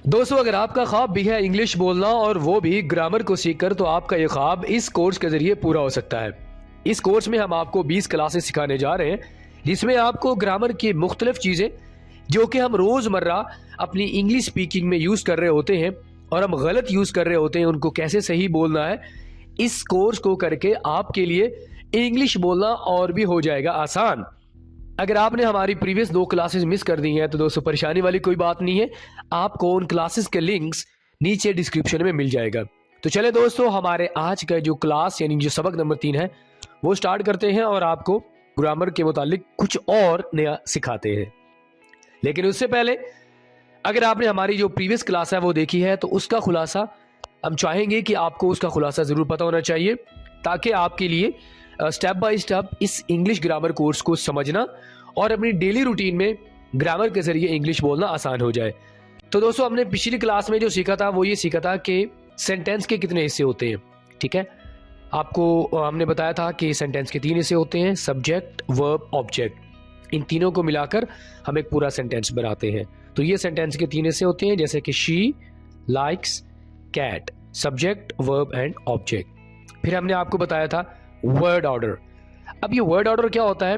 दोस्तों, अगर आपका ख्वाब भी है इंग्लिश बोलना और वो भी ग्रामर को सीखकर, तो आपका ये ख्वाब इस कोर्स के जरिए पूरा हो सकता है। इस कोर्स में हम आपको 20 क्लासेस सिखाने जा रहे हैं, जिसमें आपको ग्रामर की मुख्तलिफ चीज़ें जो कि हम रोज़मर्रा अपनी इंग्लिश स्पीकिंग में यूज़ कर रहे होते हैं और हम गलत यूज़ कर रहे होते हैं, उनको कैसे सही बोलना है। इस कोर्स को करके आपके लिए इंग्लिश बोलना और भी हो जाएगा आसान। अगर आपने हमारी प्रीवियस 2 क्लासेस मिस कर दी हैं तो दोस्तों परेशानी वाली कोई बात नहीं है, आपको उन क्लासेस के लिंक्स नीचे डिस्क्रिप्शन में मिल जाएगा। तो चले दोस्तों, हमारे आज का जो क्लास यानी जो सबक नंबर 3 है वो स्टार्ट करते हैं और आपको ग्रामर के मुतालिक कुछ और नया सिखाते हैं। लेकिन उससे पहले अगर आपने हमारी जो प्रीवियस क्लास है वो देखी है तो उसका खुलासा हम चाहेंगे कि आपको उसका खुलासा ज़रूर पता होना चाहिए, ताकि आपके लिए स्टेप बाय स्टेप इस इंग्लिश ग्रामर कोर्स को समझना और अपनी डेली रूटीन में ग्रामर के जरिए इंग्लिश बोलना आसान हो जाए। तो दोस्तों, हमने पिछली क्लास में जो सीखा था वो ये सीखा था कि सेंटेंस के कितने हिस्से होते हैं। ठीक है, आपको हमने बताया था कि सेंटेंस के 3 हिस्से होते हैं, सब्जेक्ट, वर्ब, ऑब्जेक्ट। इन तीनों को मिलाकर हम एक पूरा सेंटेंस बनाते हैं। तो ये सेंटेंस के 3 हिस्से होते हैं, जैसे कि she likes cat, subject, verb and object. फिर हमने आपको बताया था वर्ड ऑर्डर। अब ये वर्ड ऑर्डर क्या होता है?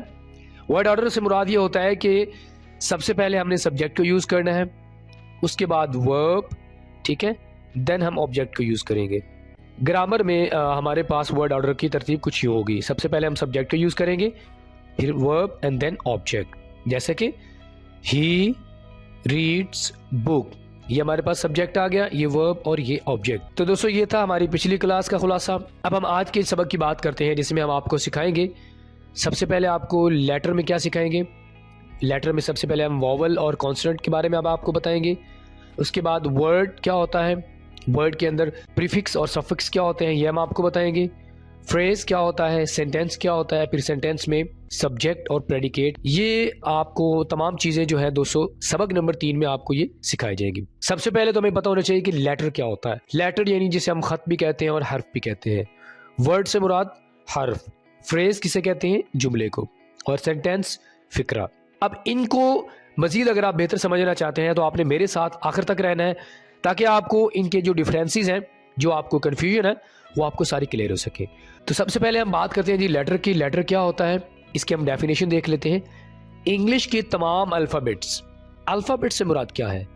वर्ड ऑर्डर से मुराद ये होता है कि सबसे पहले हमने सब्जेक्ट को यूज करना है, उसके बाद वर्ब, ठीक है, देन हम ऑब्जेक्ट को यूज करेंगे। ग्रामर में हमारे पास वर्ड ऑर्डर की तरतीब कुछ यूं होगी, सबसे पहले हम सब्जेक्ट को यूज करेंगे, फिर वर्ब एंड देन ऑब्जेक्ट। जैसे कि ही रीड्स बुक, ये हमारे पास सब्जेक्ट आ गया, ये वर्ब और ये ऑब्जेक्ट। तो दोस्तों, ये था हमारी पिछली क्लास का खुलासा। अब हम आज के सबक की बात करते हैं, जिसमें हम आपको सिखाएंगे, सबसे पहले आपको लेटर में क्या सिखाएंगे। लेटर में सबसे पहले हम वॉवल और कॉन्सोनेंट के बारे में अब आपको बताएंगे। उसके बाद वर्ड क्या होता है, वर्ड के अंदर प्रीफिक्स और सफिक्स क्या होते हैं, ये हम आपको बताएंगे। फ्रेज क्या होता है, सेंटेंस क्या होता है, फिर सेंटेंस में सब्जेक्ट और प्रेडिकेट। ये आपको तमाम चीजें जो है दोस्तों सबक नंबर 3 में आपको ये सिखाई जाएगी। सबसे पहले तो हमें पता होना चाहिए कि लेटर क्या होता है। लेटर यानी जिसे हम खत भी कहते हैं और हर्फ भी कहते हैं। वर्ड से मुराद हर्फ, फ्रेज किसे कहते हैं, जुमले को, और सेंटेंस फिक्रा। अब इनको मजीद अगर आप बेहतर समझना चाहते हैं तो आपने मेरे साथ आखिर तक रहना है, ताकि आपको इनके जो डिफरेंसेस हैं, जो आपको कंफ्यूजन है, वो आपको सारी क्लियर हो सके। तो सबसे पहले हम बात करते हैं जी लेटर की। लेटर क्या होता है, इसकी हम डेफिनेशन देख लेते हैं। इंग्लिश के तमाम अल्फ़ाबेट्स, अल्फ़ाबेट से मुराद क्या है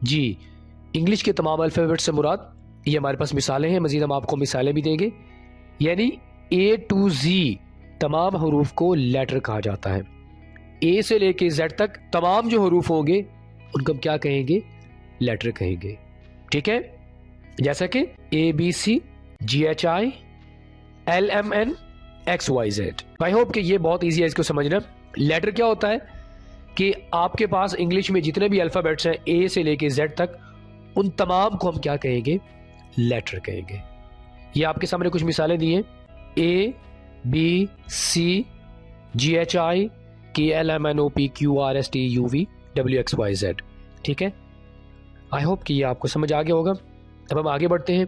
जी, इंग्लिश के तमाम अल्फ़ाबेट से मुराद, ये हमारे पास मिसालें हैं, मजीद हम आपको मिसालें भी देंगे। यानी A to Z तमाम हरूफ को लेटर कहा जाता है। ए से लेके Z तक तमाम जो हरूफ होंगे उनको हम क्या कहेंगे, लेटर कहेंगे। ठीक है, जैसा कि ABC, GHI, LMN, XYZ। I hope कि ये बहुत ईजी है इसको समझना। लेटर क्या होता है कि आपके पास इंग्लिश में जितने भी अल्फ़ाबेट्स हैं A से लेके Z तक, उन तमाम को हम क्या कहेंगे, लेटर कहेंगे। ये आपके सामने कुछ मिसालें दी हैं, A, B, C, GHI, KLMNOP, QRST, UV, WXYZ। ठीक है, आई होप कि ये आपको समझ आ गया होगा। अब हम आगे बढ़ते हैं।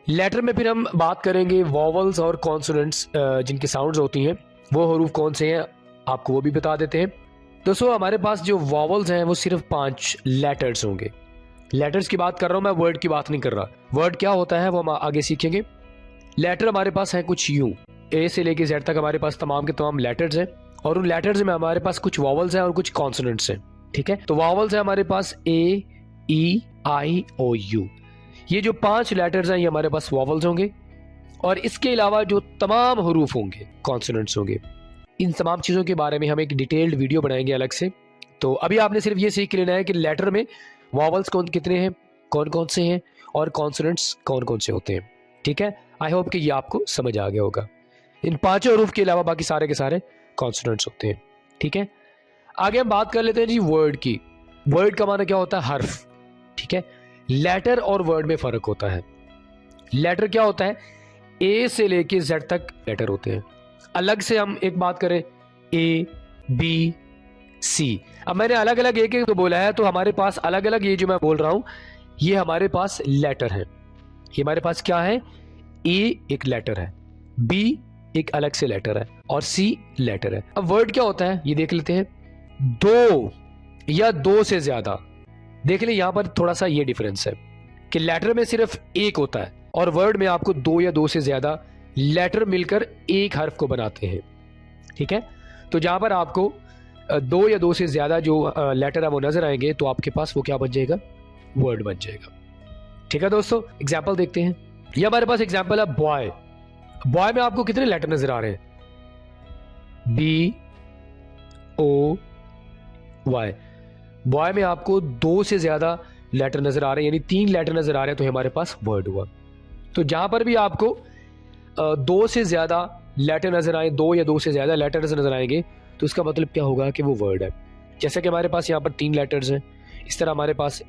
लेटर में फिर हम बात करेंगे वॉवल्स और कॉन्सोनेंट्स, जिनकी साउंड्स होती हैं, वो हरूफ कौन से हैं आपको वो भी बता देते हैं। दोस्तों, हमारे पास जो वॉवल्स हैं वो सिर्फ 5 लेटर्स होंगे। लेटर्स की बात कर रहा हूं मैं, वर्ड की बात नहीं कर रहा। वर्ड क्या होता है वो हम आगे सीखेंगे। लेटर हमारे पास है कुछ यूं, ए से लेके जेड तक हमारे पास तमाम के तमाम लेटर्स हैं, और उन लेटर्स में हमारे पास कुछ वॉवल्स हैं और कुछ कॉन्सोनेंट्स हैं। ठीक है, तो वॉवल्स है हमारे पास A, E, I, O, U। ये जो 5 लेटर्स हैं ये हमारे पास वॉवल्स होंगे, और इसके अलावा जो तमाम हरूफ होंगे कॉन्सोनेंट्स होंगे। इन तमाम चीज़ों के बारे में हम एक डिटेल्ड वीडियो बनाएंगे अलग से। तो अभी आपने सिर्फ ये सीख लेना है कि लेटर में वॉवल्स कितने हैं, कौन कौन से हैं, और कॉन्सोनेंट्स कौन कौन से होते हैं। ठीक है, आई होप कि ये आपको समझ आ गया होगा। इन 5 हरूफ के अलावा बाकी सारे के सारे कॉन्सोनेंट्स होते हैं। ठीक है, आगे हम बात कर लेते हैं जी वर्ड की। वर्ड का माना क्या होता है, हर्फ। ठीक है, लेटर और वर्ड में फर्क होता है। लेटर क्या होता है, ए से लेके जेड तक लेटर होते हैं। अलग से हम एक बात करें, A, B, C। अब मैंने अलग अलग एक एक बोला है, तो हमारे पास अलग अलग ये जो मैं बोल रहा हूं ये हमारे पास लेटर है। ये हमारे पास क्या है, A एक लेटर है, B एक अलग से लेटर है, और C लेटर है। अब वर्ड क्या होता है ये देख लेते हैं। 2 या 2 से ज्यादा देख लें यहां पर थोड़ा सा ये डिफरेंस है कि लेटर में सिर्फ एक होता है और वर्ड में आपको दो या दो से ज्यादा लेटर मिलकर एक हर्फ को बनाते हैं। ठीक है, तो जहां पर आपको दो या दो से ज्यादा जो लेटर है वो नजर आएंगे तो आपके पास वो क्या बन जाएगा, वर्ड बन जाएगा। ठीक है दोस्तों, एग्जाम्पल देखते हैं। ये हमारे पास एग्जाम्पल है बॉय। बॉय में आपको कितने लेटर नजर आ रहे हैं, बी ओ वाई। बॉय में आपको दो से ज्यादा लेटर नजर आ रहे हैं, यानी 3 लेटर नजर आ रहे हैं, तो हमारे पास वर्ड हुआ। तो जहां पर भी आपको दो से ज्यादा लेटर नजर आए, दो या दो से ज्यादा लेटर्स नजर आएंगे, तो इसका मतलब क्या होगा कि वो वर्ड है। जैसे कि हमारे पास यहाँ पर 3 लेटर्स हैं, इस तरह हमारे पास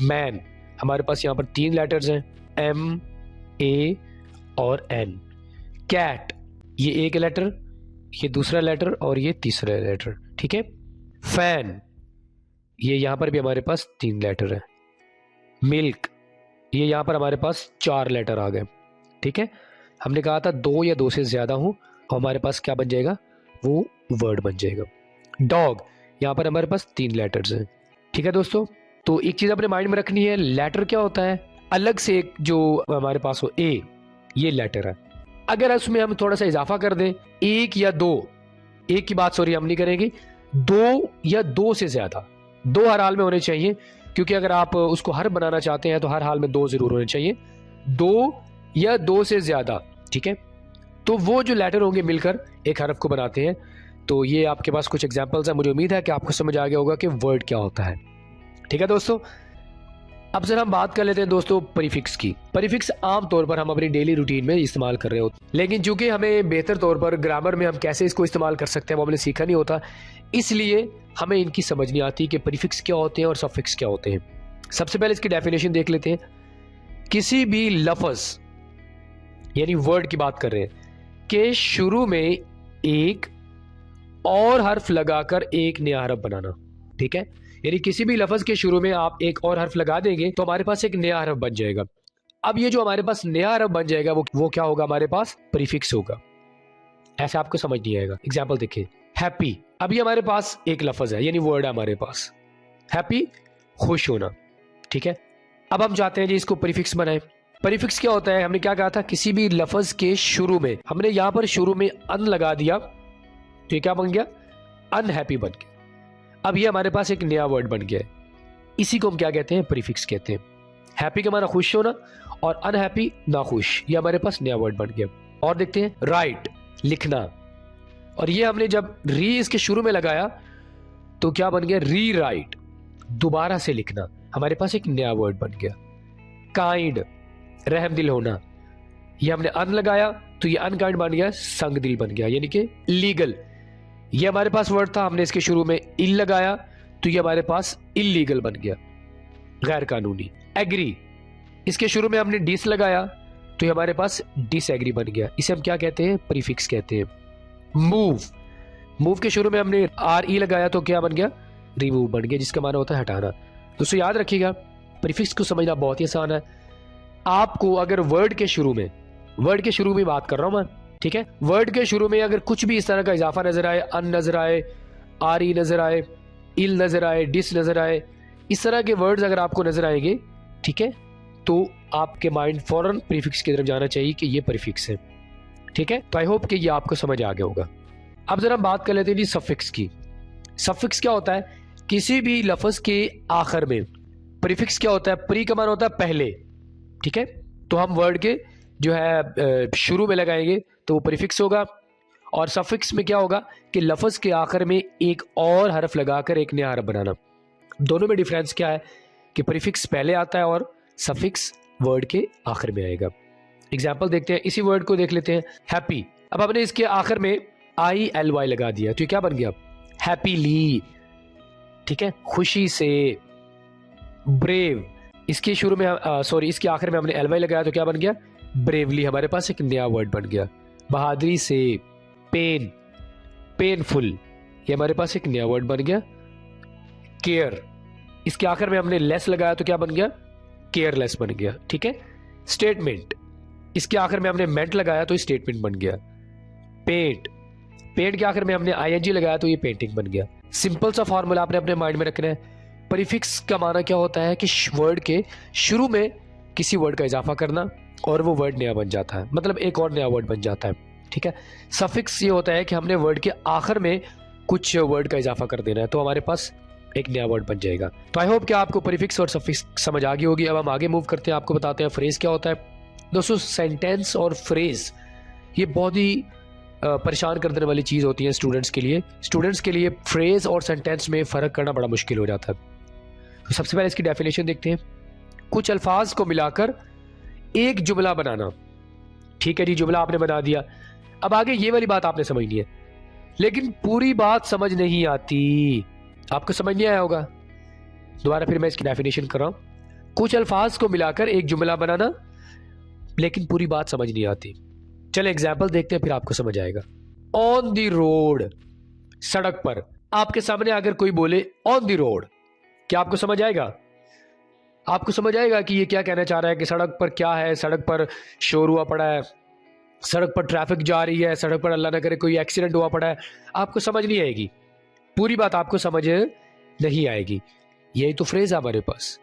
मैन, हमारे पास यहाँ पर 3 लेटर्स हैं, एम ए और एन। कैट, ये एक लेटर, ये दूसरा लेटर और ये तीसरा लेटर। ठीक है, फैन, ये यहां पर भी हमारे पास 3 लेटर है। मिल्क, ये यहां पर हमारे पास 4 लेटर आ गए। ठीक है, हमने कहा था दो या दो से ज्यादा हो और हमारे पास क्या बन जाएगा, वो वर्ड बन जाएगा। डॉग, यहां पर हमारे पास 3 लेटर्स हैं। ठीक है दोस्तों, तो एक चीज अपने माइंड में रखनी है, लेटर क्या होता है, अलग से एक जो हमारे पास हो ए, ये लेटर है। अगर उसमें हम थोड़ा सा इजाफा कर दें, एक या दो, एक की बात सॉरी हम नहीं करेंगे, दो या दो से ज्यादा, दो हर हाल में होने चाहिए, क्योंकि अगर आप उसको हर बनाना चाहते हैं तो हर हाल में दो जरूर होने चाहिए, दो या दो से ज्यादा। ठीक है, तो वो जो लेटर होंगे मिलकर एक हरफ को बनाते हैं। तो ये आपके पास कुछ एग्जांपल्स हैं, मुझे उम्मीद है कि आपको समझ आ गया होगा कि वर्ड क्या होता है। ठीक है दोस्तों, अब जरा हम बात कर लेते हैं दोस्तों प्रीफिक्स की। प्रीफिक्स आमतौर पर हम अपनी डेली रूटीन में इस्तेमाल कर रहे होते हैं, लेकिन चूंकि हमें बेहतर तौर पर ग्रामर में हम कैसे इसको इस्तेमाल कर सकते हैं वो हमने सीखा नहीं होता, इसलिए हमें इनकी समझ नहीं आती कि प्रीफिक्स क्या होते हैं और सफिक्स क्या होते हैं। सबसे पहले इसकी डेफिनेशन देख लेते हैं। किसी भी लफ्ज यानी वर्ड की बात कर रहे हैं के शुरू में एक और हर्फ लगाकर एक नया हर्फ बनाना। ठीक है, यानी किसी भी लफ्ज के शुरू में आप एक और हर्फ लगा देंगे तो हमारे पास एक नया हर्फ बन जाएगा। अब ये जो हमारे पास नया हर्फ बन जाएगा वो क्या होगा, हमारे पास प्रीफिक्स होगा। ऐसे आपको समझ नहीं आएगा। एग्जाम्पल देखिए, हैप्पी, अभी हमारे पास एक लफ्ज है यानी वर्ड है हमारे पास, हैप्पी, खुश होना। ठीक है, अब हम चाहते हैं जी इसको प्रीफिक्स बनाएं। प्रीफिक्स क्या होता है, हमने क्या कहा था, किसी भी लफ्ज के शुरू में, हमने यहां पर शुरू में अन लगा दिया तो ये क्या बन गया, अनहैप्पी बन गया। अब ये हमारे पास एक नया वर्ड बन गया है, इसी को हम क्या कहते हैं, प्रीफिक्स कहते हैं। हैप्पी का माना खुश होना और अनहैप्पी नाखुश, ये हमारे पास नया वर्ड बन गया। और देखते हैं राइट, लिखना, और ये हमने जब री इसके शुरू में लगाया तो क्या बन गया, री राइट, दोबारा से लिखना, हमारे पास एक नया वर्ड बन गया। काइंड, रहम दिल होना, ये हमने अन लगाया तो ये अनकाइंड बन गया, संग दिल बन गया। यानी कि लीगल, ये हमारे पास वर्ड था, हमने इसके शुरू में इल लगाया तो ये हमारे पास इलीगल बन गया, गैर कानूनी। एग्री, इसके शुरू में हमने डिस लगाया तो ये हमारे पास डिसएग्री बन गया, इसे हम क्या कहते हैं, प्रीफिक्स कहते हैं। मूव, मूव के शुरू में हमने आर ई लगाया तो क्या बन गया, रिमूव बन गया, जिसका माना होता है हटाना। दोस्तों याद रखिएगा, प्रीफिक्स को समझना बहुत ही आसान है। आपको अगर वर्ड के शुरू में बात कर रहा हूं मैं, ठीक है, वर्ड के शुरू में अगर कुछ भी इस तरह का इजाफा नजर आए, अन नजर आए, आर ई नजर आए, इल नजर आए, डिस नजर आए, इस तरह के वर्ड्स अगर आपको नजर आएंगे, ठीक है, तो आपके माइंड फौरन प्रीफिक्स की तरफ जाना चाहिए कि ये प्रीफिक्स है। ठीक है, तो आई होप कि ये आपको समझ आ गया होगा। अब जरा बात कर लेते हैं जी सफिक्स की। सफिक्स क्या होता है, किसी भी लफ्ज के आखिर में प्रीफिक्स क्या होता है, प्री का मान होता है पहले। ठीक है, तो हम वर्ड के जो है शुरू में लगाएंगे तो वो प्रीफिक्स होगा, और सफिक्स में क्या होगा कि लफ्ज के आखिर में एक और हरफ लगाकर एक नया हरफ बनाना। दोनों में डिफरेंस क्या है कि प्रीफिक्स पहले आता है और सफिक्स वर्ड के आखिर में आएगा। एग्जाम्पल देखते हैं, इसी वर्ड को देख लेते हैं, हैप्पी। अब हमने इसके आखिर में आई एल वाई लगा दिया तो ये क्या बन गया, हैप्पीली। ठीक है, खुशी से। ब्रेव, इसके शुरू में इसके आखिर में हमने एल वाई लगाया तो क्या बन गया, ब्रेवली, हमारे पास एक नया वर्ड बन गया। बहादुरी से। पेन, पेनफुल, ये हमारे पास एक नया वर्ड बन गया। केयर, इसके आखिर में हमने लेस लगाया तो क्या बन गया, केयरलेस बन गया। ठीक है, स्टेटमेंट, इसके आखिर में हमने मेंट लगाया तो स्टेटमेंट बन गया। पेंट, पेंट के आखिर में हमने आईएनजी लगाया तो ये पेंटिंग बन गया। सिंपल सा फॉर्मूला आपने अपने माइंड में रखना है, प्रीफिक्स का माना क्या होता है कि वर्ड के शुरू में किसी वर्ड का इजाफा करना और वो वर्ड नया बन जाता है, मतलब एक और नया वर्ड बन जाता है। ठीक है। सफिक्स ये होता है कि हमने वर्ड के आखिर में कुछ वर्ड का इजाफा कर देना है, तो हमारे पास एक नया वर्ड बन जाएगा। तो आई होप कि आपको प्रीफिक्स और सफिक्स समझ आ गई होगी। अब हम आगे मूव करते हैं, आपको बताते हैं फ्रेज क्या होता है। दोस्तों, सेंटेंस और फ्रेज ये बहुत ही परेशान कर देने वाली चीज़ होती है स्टूडेंट्स के लिए। स्टूडेंट्स के लिए फ्रेज और सेंटेंस में फ़र्क करना बड़ा मुश्किल हो जाता है। तो सबसे पहले इसकी डेफिनेशन देखते हैं। कुछ अल्फाज को मिलाकर एक जुमला बनाना। ठीक है जी, जुमला आपने बना दिया। अब आगे ये वाली बात आपने समझनी है, लेकिन पूरी बात समझ नहीं आती। आपको समझ नहीं आया होगा। दोबारा फिर मैं इसकी डेफिनेशन कर रहा हूं। कुछ अल्फाज को मिलाकर एक जुमला बनाना, लेकिन पूरी बात समझ नहीं आती। चलो एग्जाम्पल देखते हैं, फिर आपको समझ आएगा। ऑन द रोड, सड़क पर। आपके सामने अगर कोई बोले ऑन द रोड, क्या आपको समझ आएगा? आपको समझ आएगा कि ये क्या कहना चाह रहा है कि सड़क पर क्या है, सड़क पर शोर हुआ पड़ा है, सड़क पर ट्रैफिक जा रही है, सड़क पर अल्लाह ना करे कोई एक्सीडेंट हुआ पड़ा है। आपको समझ नहीं आएगी, पूरी बात आपको समझ नहीं आएगी। यही तो फ्रेज है हमारे पास।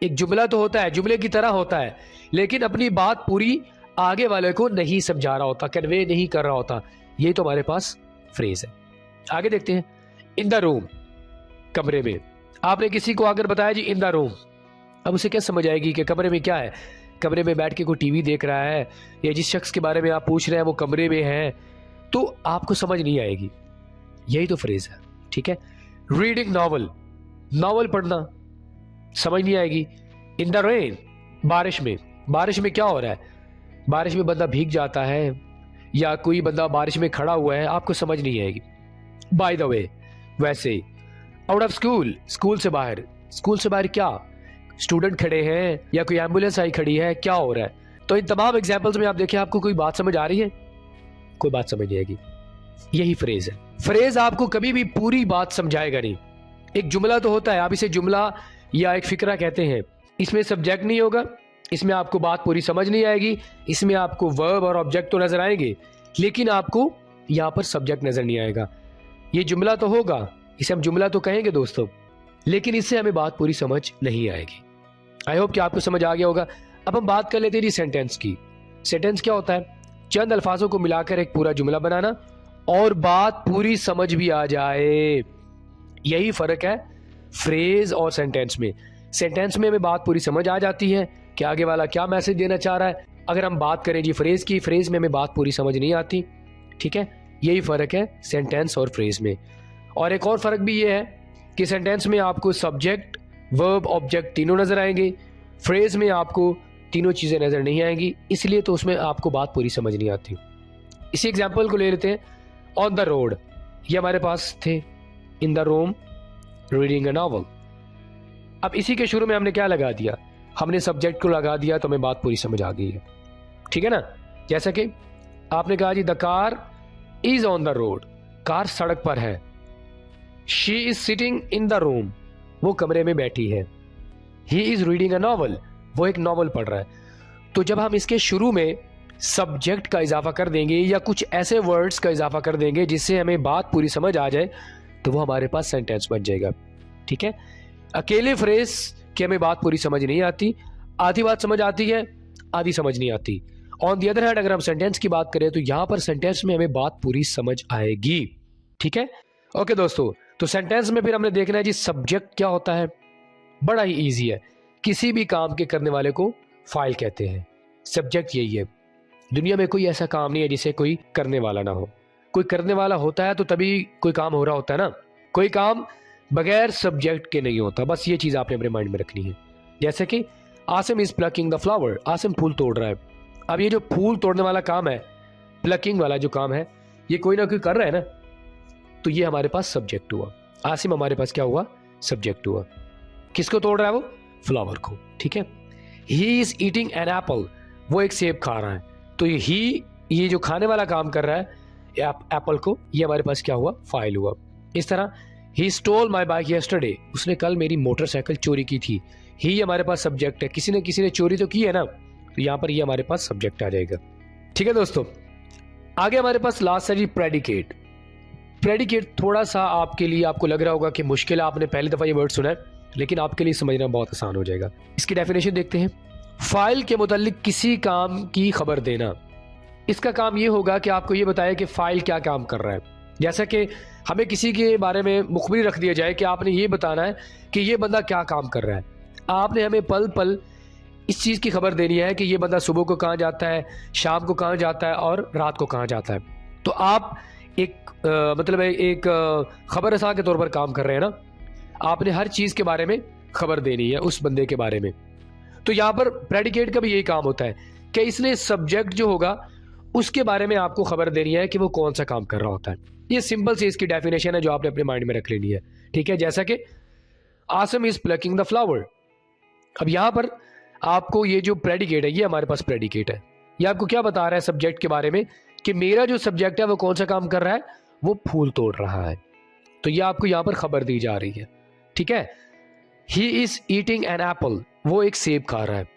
एक जुमला तो होता है, जुमले की तरह होता है, लेकिन अपनी बात पूरी आगे वाले को नहीं समझा रहा होता, कन्वे नहीं कर रहा होता। यही तो हमारे पास फ्रेज है। आगे देखते हैं। इन द रूम, कमरे में। आपने किसी को अगर बताया जी इन द रूम, अब उसे क्या समझ आएगी कि कमरे में क्या है? कमरे में बैठ के कोई टीवी देख रहा है, या जिस शख्स के बारे में आप पूछ रहे हैं वो कमरे में है, तो आपको समझ नहीं आएगी। यही तो फ्रेज है। ठीक है। रीडिंग नॉवल, नॉवल पढ़ना, समझ नहीं आएगी। इन द रेन, बारिश में। बारिश में क्या हो रहा है? बारिश में बंदा भीग जाता है, या कोई बंदा बारिश में खड़ा हुआ है, आपको समझ नहीं आएगी। बाय द वे, वैसे। आउट ऑफ स्कूल, स्कूल से बाहर। स्कूल से बाहर क्या? स्टूडेंट खड़े हैं या कोई एम्बुलेंस आई खड़ी है, क्या हो रहा है? तो इन तमाम एग्जाम्पल्स में आप देखिए, आपको कोई बात समझ आ रही है? कोई बात समझ नहीं आएगी। यही फ्रेज है। फ्रेज आपको कभी भी पूरी बात समझाएगा नहीं। एक जुमला तो होता है, आप इसे जुमला या एक फिक्रा कहते हैं। इसमें सब्जेक्ट नहीं होगा, इसमें आपको बात पूरी समझ नहीं आएगी, इसमें आपको वर्ब और ऑब्जेक्ट तो नजर आएंगे, लेकिन आपको यहां पर सब्जेक्ट नजर नहीं आएगा। ये जुमला तो होगा, इसे हम जुमला तो कहेंगे दोस्तों, लेकिन इससे हमें बात पूरी समझ नहीं आएगी। आई होप कि आपको समझ आ गया होगा। अब हम बात कर लेते हैं जी सेंटेंस की। सेंटेंस क्या होता है? चंद अल्फाजों को मिलाकर एक पूरा जुमला बनाना और बात पूरी समझ भी आ जाए। यही फर्क है फ्रेज और सेंटेंस में। सेंटेंस में हमें बात पूरी समझ आ जाती है कि आगे वाला क्या मैसेज देना चाह रहा है। अगर हम बात करें जी फ्रेज की, फ्रेज में हमें बात पूरी समझ नहीं आती। ठीक है। यही फर्क है सेंटेंस और फ्रेज में। और एक और फर्क भी ये है कि सेंटेंस में आपको सब्जेक्ट, वर्ब, ऑब्जेक्ट तीनों नजर आएंगे। फ्रेज में आपको तीनों चीजें नजर नहीं आएंगी, इसलिए तो उसमें आपको बात पूरी समझ नहीं आती। इसी एग्जाम्पल को ले लेते हैं। ऑन द रोड, ये हमारे पास थे। इन the room, reading a novel. अब इसी के शुरू में हमने क्या लगा दिया? हमने सब्जेक्ट को लगा दिया, तो हमें बात पूरी समझ आ गई है। ठीक है ना। जैसा कि आपने कहा जी the car is on the road, car सड़क पर है। She is sitting in the room, वो कमरे में बैठी है। He is reading a novel, वो एक नॉवल पढ़ रहा है। तो जब हम इसके शुरू में सब्जेक्ट का इजाफा कर देंगे या कुछ ऐसे वर्ड्स का इजाफा कर देंगे जिससे हमें बात पूरी समझ आ जाए, तो वो हमारे पास सेंटेंस बन जाएगा। ठीक है। अकेले फ्रेज की हमें बात पूरी समझ नहीं आती, आधी बात समझ आती है, आधी समझ नहीं आती। ऑन दी अदर हैंड अगर हम सेंटेंस की बात करें तो यहां पर सेंटेंस में हमें बात पूरी समझ आएगी। ठीक है। ओके दोस्तों, तो सेंटेंस में फिर हमने देखना है जी सब्जेक्ट क्या होता है। बड़ा ही इजी है। किसी भी काम के करने वाले को फाइल कहते हैं। सब्जेक्ट यही है। दुनिया में कोई ऐसा काम नहीं है जिसे कोई करने वाला ना हो। कोई करने वाला होता है तो तभी कोई काम हो रहा होता है ना। कोई काम बगैर सब्जेक्ट के नहीं होता। बस ये चीज आपने अपने माइंड में रखनी है। जैसे कि Asim is plucking the flower, Asim फूल तोड़ रहा है। अब ये जो फूल तोड़ने वाला काम है, प्लकिंग वाला जो काम है, ये कोई ना कोई कर रहा है ना, तो ये हमारे पास सब्जेक्ट हुआ। आसिम हमारे पास क्या हुआ? सब्जेक्ट हुआ। किसको तोड़ रहा है वो? फ्लावर को। ठीक है। He is eating an apple, वो एक सेब खा रहा है। तो ये जो खाने वाला काम कर रहा है एप्पल को, ये हमारे पास क्या हुआ? फाइल हुआ। इस तरह he stole my bike yesterday, उसने कल मेरी मोटरसाइकिल चोरी की थी। ही हमारे पास सब्जेक्ट है। किसी ने चोरी तो की है ना, तो यहां पर ये हमारे पास सब्जेक्ट आ जाएगा। ठीक है दोस्तों, आगे हमारे पास लास्ट है जी प्रेडिकेट। प्रेडिकेट थोड़ा सा आपके लिए आपको लग रहा होगा कि मुश्किल है, आपने पहली दफा ये वर्ड सुना है, लेकिन आपके लिए समझना बहुत आसान हो जाएगा। इसकी डेफिनेशन देखते हैं। फाइल के मुतालिक किसी काम की खबर देना। इसका काम ये होगा कि आपको ये बताए कि फाइल क्या काम कर रहा है। जैसा कि हमें किसी के बारे में मुखबिर रख दिया जाए कि आपने ये बताना है कि ये बंदा क्या काम कर रहा है। आपने हमें पल पल इस चीज़ की खबर देनी है कि ये बंदा सुबह को कहाँ जाता है, शाम को कहाँ जाता है और रात को कहाँ जाता है। तो आप एक खबर रसा के तौर पर काम कर रहे हैं ना। आपने हर चीज़ के बारे में खबर देनी है उस बंदे के बारे में। तो यहाँ पर प्रेडिकेट का भी यही काम होता है कि इसने सब्जेक्ट जो होगा उसके बारे में आपको खबर देनी है कि वो कौन सा काम कर रहा होता है। ये सिंपल सी इसकी डेफिनेशन है जो आपने अपने माइंड में रख लेनी है, ठीक है। जैसा कि आसम इज प्लकिंग द फ्लावर। अब यहाँ पर आपको ये जो प्रेडिकेट है, ये हमारे पास प्रेडिकेट है, ये आपको क्या बता रहा है सब्जेक्ट के बारे में कि मेरा जो सब्जेक्ट है वो कौन सा काम कर रहा है, वो फूल तोड़ रहा है। तो ये आपको यहाँ पर खबर दी जा रही है, ठीक है। He is eating an apple, वो एक सेब खा रहा है।